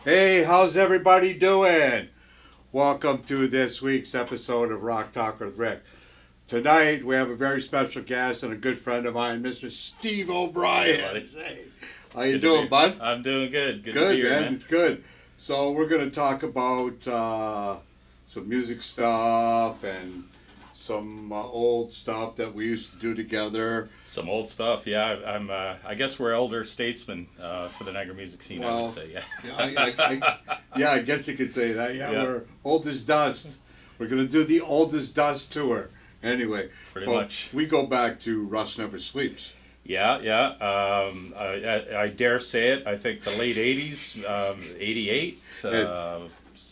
Hey, how's everybody doing? Welcome to this week's episode of Rock Talk with Rick. Tonight we have a very special guest and a good friend of mine, Mr. Steve O'Brien. Hey, buddy. Hey, how you doing, bud? I'm doing good. Good to Good, be here, man. It's good. So we're going to talk about some music stuff and some old stuff that we used to do together. Some old stuff, yeah. I guess we're elder statesmen for the Niagara music scene. I would say, yeah. I guess you could say that. Yeah, Yeah. we're old as dust. We're going to do the old as dust tour. Anyway, Pretty well, much. we go back to Russ Never Sleeps. Yeah. I dare say it. I think the late '80s, '88,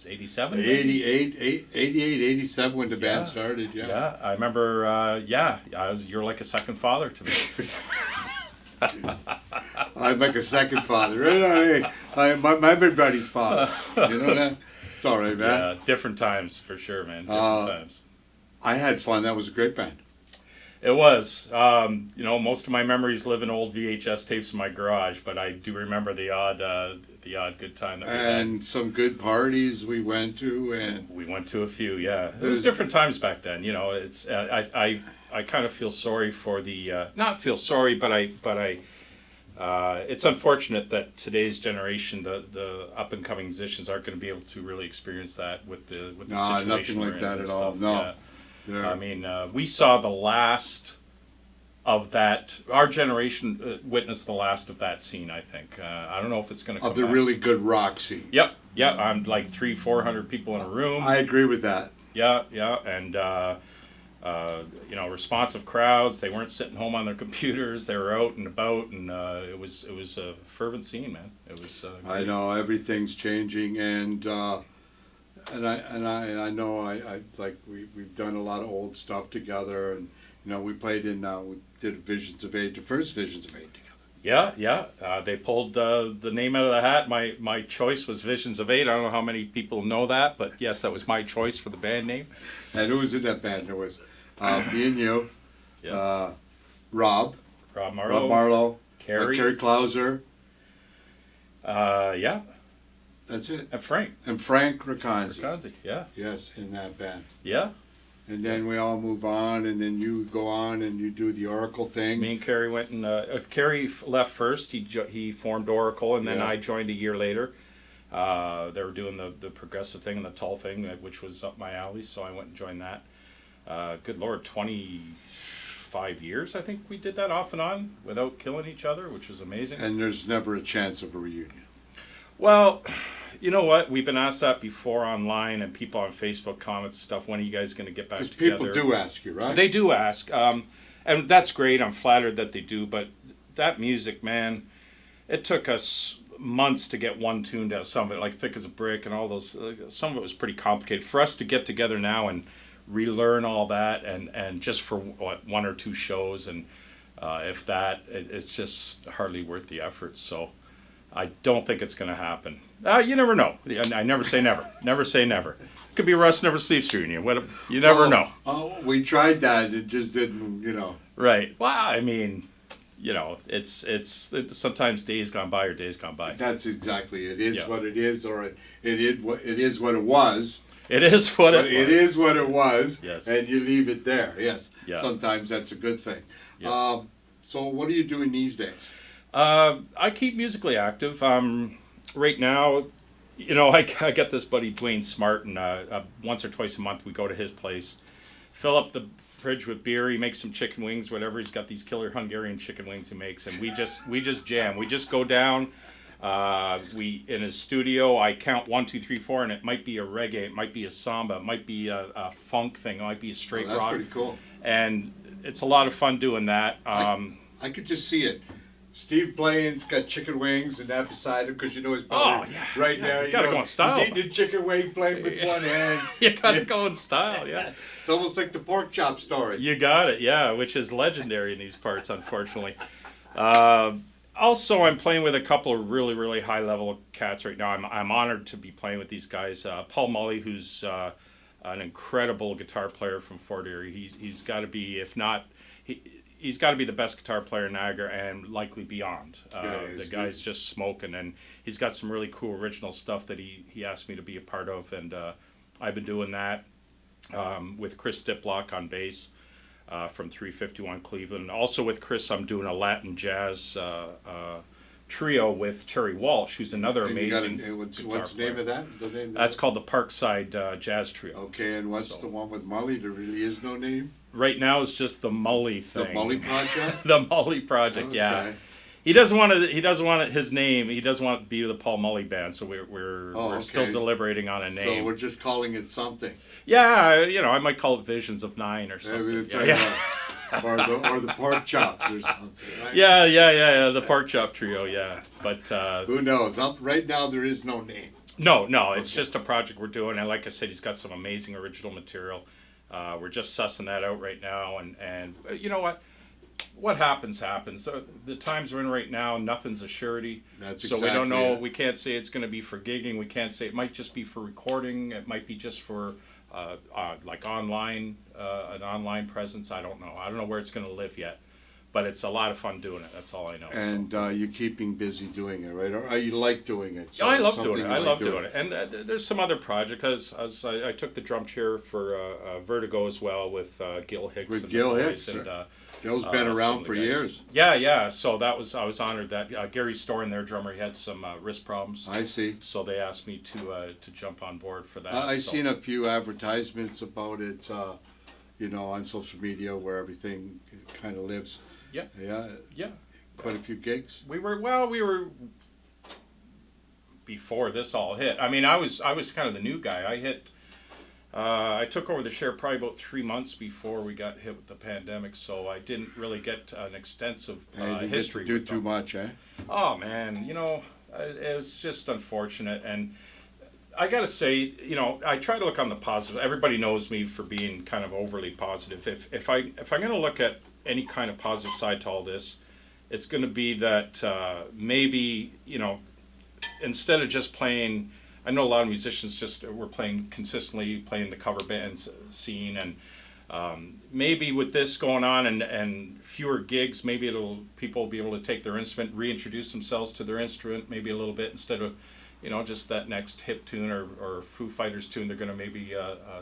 '87. 88, 87 when the band started, yeah. Yeah, I remember. You're like a second father to me. I'm like a second father. I'm everybody's father. You know that? It's all right, man. Yeah, different times for sure, man. Different times. I had fun. That was a great band. It was. Most of my memories live in old VHS tapes in my garage, but I do remember the odd good time that we had. And some good parties we went to, and We went to a few, yeah. It was different times back then. You know, it's I kind of feel sorry for the not feel sorry, but I it's unfortunate that today's generation, the up and coming musicians, aren't going to be able to really experience that with the situation. nothing we're like in that and at all. stuff. No. Yeah. Yeah. I mean, we saw the last of that. Our generation witnessed the last of that scene. I think. I don't know if it's going to come Of the back. really good rock scene. Yep. I'm like 300-400 people in a room. I agree with that. Yeah, and responsive crowds. They weren't sitting home on their computers. They were out and about, and it was a fervent scene, man. It was. I Great. know everything's changing, and I know I like we've done a lot of old stuff together, and we played in we did Visions of Age, the first Visions of Age together. Yeah. They pulled the name out of the hat. My choice was Visions of Eight. I don't know how many people know that, but yes, that was my choice for the band name. And who was in that band? There was me and you, Yeah. Rob Marlowe, Marlowe, Carrie. Terry Klauser. Yeah, That's it. and Frank And Frank Raconzi. Raconzi. Yeah, Yes, in that band. yeah. And then we all move on, and then you go on and you do the Oracle thing. Me and Kerry went and Kerry left first. He formed Oracle, and then Yeah. I joined a year later. They were doing the progressive thing and the tall thing, which was up my alley, so I went and joined that. Good Lord, 25 years I think we did that off and on without killing each other, which was amazing. And there's never a chance of a reunion. Well, you know what? We've been asked that before online, and people on Facebook comments and stuff. When are you guys going to get back Because together? people do ask you, right? They do ask, and that's great. I'm flattered that they do. But that music, man, it took us months to get one tune down. Some of it, like Thick as a Brick, and all those. Some of it was pretty complicated for us to get together now and relearn all that, and just for one or two shows, and if that, it's just hardly worth the effort. So I don't think it's going to happen. You never know. I never say never. Never say never. Could be a Russ Never Sleeps reunion. You never know. Oh, we tried that. It just didn't, Right. Well, I mean, it's sometimes days gone by or days gone by. That's exactly it. It is Yeah. what it is, or it is what it was. It is what But it it was. is what it was, Yes. and you leave it there. Yes. Yeah. Sometimes that's a good thing. Yeah. So what are you doing these days? I keep musically active. Right now, I got this buddy Dwayne Smart, and once or twice a month we go to his place, fill up the fridge with beer. He makes some chicken wings, whatever. He's got these killer Hungarian chicken wings he makes, and we just jam. We just go down. We in his studio. I count 1, 2, 3, 4, and it might be a reggae, it might be a samba, it might be a funk thing, it might be a straight That's rock. pretty cool. And it's a lot of fun doing that. I could just see it. Steve playing's got chicken wings and that beside him because his brother right there. You gotta go in style. He's eating a chicken wing playing with one hand. You gotta go in style, yeah. It's almost like the pork chop story. You got it, yeah, which is legendary in these parts, unfortunately. Also, I'm playing with a couple of really, really high-level cats right now. I'm honored to be playing with these guys. Paul Mully, who's an incredible guitar player from Fort Erie. He's got to be, if not, he's got to be the best guitar player in Niagara and likely beyond. The guy's just smoking, and he's got some really cool original stuff that he asked me to be a part of, and I've been doing that with Chris Diplock on bass from 351 Cleveland. Also with Chris, I'm doing a Latin jazz trio with Terry Walsh, who's another amazing what's the name of that? That's called the Parkside Jazz Trio. Okay, and what's the one with Mully? There really is no name? Right now it's just the Mully thing. The Mully Project? The Mully Project, okay. Yeah. He doesn't want his name. He doesn't want it to be the Paul Mully Band. So we're still deliberating on a name. So we're just calling it something. Yeah, I might call it Visions of Nine or something. Or the Pork Chops or something. Right? Yeah. The Pork Chop Trio. Yeah, but who knows? Right now there is no name. No, it's just a project we're doing, and like I said, he's got some amazing original material. We're just sussing that out right now, and you know what? What happens. So the times we're in right now, nothing's a surety. So we don't know. We can't say it's going to be for gigging. We can't say it might just be for recording. It might be just for like online, an online presence. I don't know. I don't know where it's going to live yet. But it's a lot of fun doing it. That's all I know. And you're keeping busy doing it, right? Or you like doing it? So I love doing it. I love doing it. And there's some other projects. I took the drum chair for Vertigo as well with Gil Hicks. With Gil Hicks. And, Gil's been around for years. Yeah. So I was honored that Gary Storin, their drummer, he had some wrist problems. I see. So they asked me to jump on board for that. I've seen a few advertisements about it, on social media where everything kind of lives. Yeah. Quite a few gigs. We were before this all hit. I mean, I was kind of the new guy. I took over the chair probably about 3 months before we got hit with the pandemic, so I didn't really get an extensive history. Do too much, eh? Oh man, it was just unfortunate, and I gotta say, I try to look on the positive. Everybody knows me for being kind of overly positive. If I'm gonna look at any kind of positive side to all this, it's going to be that maybe instead of just playing, I know a lot of musicians we're playing consistently, playing the cover band scene, and maybe with this going on and fewer gigs, maybe people will be able to take their instrument, reintroduce themselves to their instrument maybe a little bit instead of just that next hip tune or Foo Fighters tune. They're going to maybe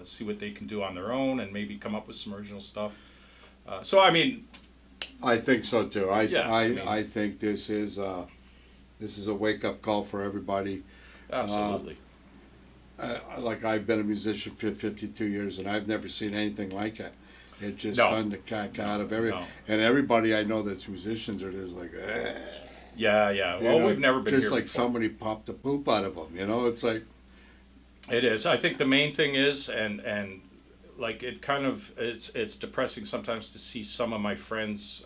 see what they can do on their own and maybe come up with some original stuff. So I mean, I think so too. I think this is a wake up call for everybody. Absolutely. Like I've been a musician for 52 years and I've never seen anything like it. It just stunned the cack out of and everybody I know that's musicians are just like. Yeah. Well, we've never been just here like before. Somebody popped the poop out of them. It's like. It is. I think the main thing is and. Like it kind of it's depressing sometimes to see some of my friends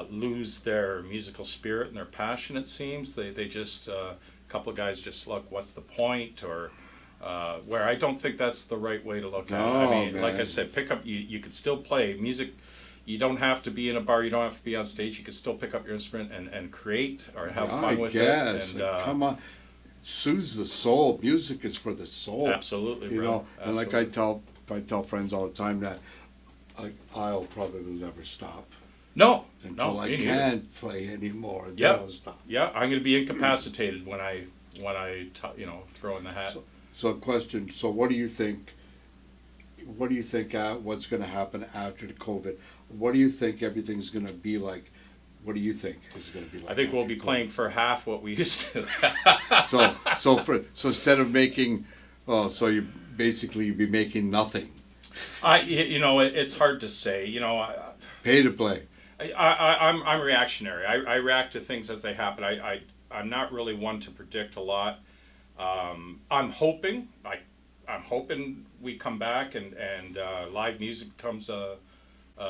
lose their musical spirit and their passion. It seems they just a couple of guys just look, what's the point, or where I don't think that's the right way to look at it. I mean, man. Like I said, pick up. You could still play music. You don't have to be in a bar. You don't have to be on stage. You could still pick up your instrument and create or have fun with it. And come on. Soothes the soul. Music is for the soul. Absolutely, bro. And like I tell friends all the time that I'll probably never stop. Until I can't play anymore. Yeah, I'm going to be incapacitated when I throw in the hat. So a question. So what do you think? What do you think? What's going to happen after the COVID? What do you think everything's going to be like? What do you think is going to be like? I think we'll be playing for half what we used to. so instead of making, so you basically you'd be making nothing. It's hard to say. Pay to play. I'm reactionary. I react to things as they happen. I'm not really one to predict a lot. I'm hoping we come back and live music becomes a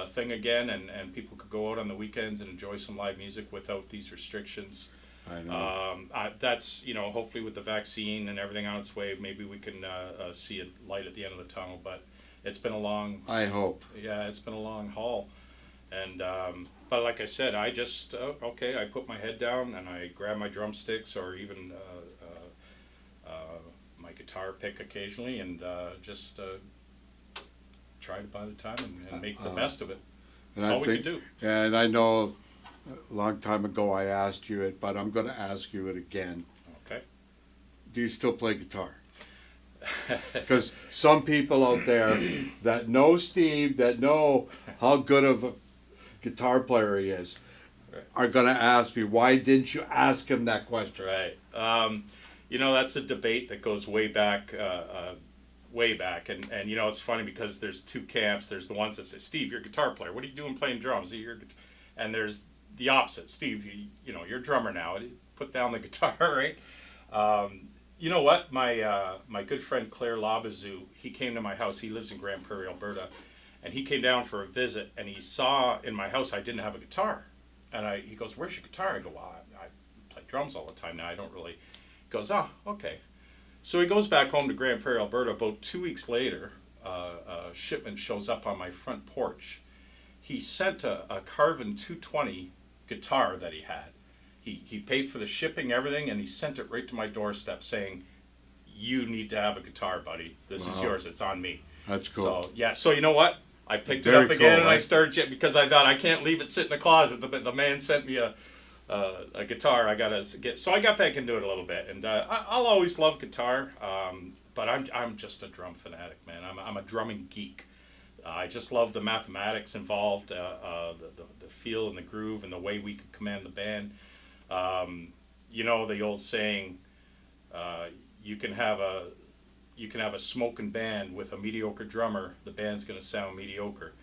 thing again, and people could go out on the weekends and enjoy some live music without these restrictions. I know. That's hopefully with the vaccine and everything on its way, maybe we can see a light at the end of the tunnel. But it's been a long. I hope. Yeah, it's been a long haul, and but like I said, I just I put my head down and I grab my drumsticks or even my guitar pick occasionally and just try to buy the time and make the best of it. And That's all we could do. And I know a long time ago I asked you it, but I'm going to ask you it again. Okay. Do you still play guitar? Because some people out there that know Steve, that know how good of a guitar player he is, are going to ask me, why didn't you ask him that question? Right. That's a debate that goes way back. And it's funny because there's two camps. There's the ones that say, Steve, you're a guitar player. What are you doing playing drums? And there's the opposite. Steve, you're a drummer now. Put down the guitar, right? You know what? My good friend Claire Labazou, he came to my house. He lives in Grand Prairie, Alberta. And he came down for a visit, and he saw in my house I didn't have a guitar. And he goes, where's your guitar? I go, well, I play drums all the time now. I don't really. He goes, oh, okay. So he goes back home to Grand Prairie, Alberta. About 2 weeks later, a shipment shows up on my front porch. He sent a Carvin 220 guitar that he had. He paid for the shipping, everything, and he sent it right to my doorstep saying, you need to have a guitar, buddy. This is yours. It's on me. That's cool. So, yeah. So, you know what? I picked it Very up again, cool, and I started, because I thought, I can't leave it sit in the closet. The man sent me a guitar. I gotta get. So I got back into it a little bit, and I'll always love guitar. But I'm just a drum fanatic, man. I'm a drumming geek. I just love the mathematics involved, the feel and the groove, and the way we could command the band. The old saying, you can have a smoking band with a mediocre drummer. The band's gonna sound mediocre.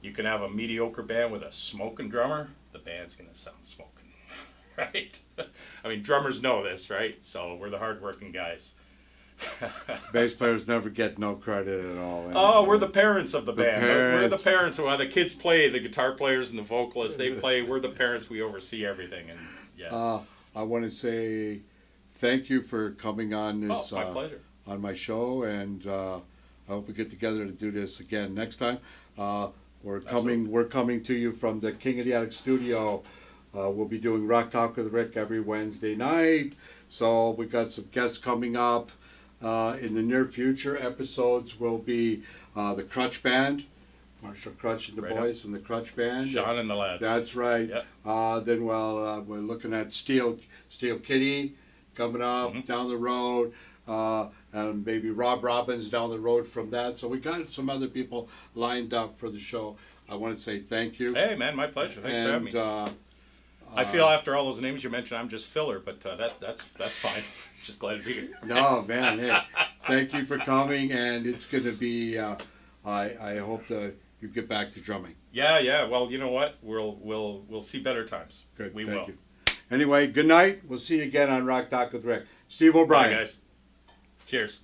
You can have a mediocre band with a smoking drummer. The band's gonna sound smoking. Right? I mean, drummers know this, right? So we're the hardworking guys. Bass players never get no credit at all. Oh, we're the parents of the band. Parents. We're the parents. While the kids play, the guitar players and the vocalists, they play. We're the parents. We oversee everything. And yeah. I want to say thank you for coming on this. Oh, it's my pleasure. On my show, and I hope we get together to do this again next time. We're coming to you from the King of the Attic studio. We'll be doing Rock Talk with Rick every Wednesday night. So we got some guests coming up. In the near future, episodes will be the Crutch Band, Marshall Crutch and the boys from the Crutch Band. Sean and the lads. That's right. Yep. Then we're looking at Steel Kitty coming up down the road. And maybe Rob Robbins down the road from that. So we got some other people lined up for the show. I want to say thank you. Hey, man, my pleasure. Thanks for having me. I feel after all those names you mentioned, I'm just filler, but that's fine. Just glad to be here. No, man. Hey, thank you for coming, and it's going to be. I hope that you get back to drumming. Yeah. Well, you know what? We'll see better times. Good. We thank will. You. Anyway, good night. We'll see you again on Rock Talk with Rick. Steve Obrien. Bye, guys. Cheers.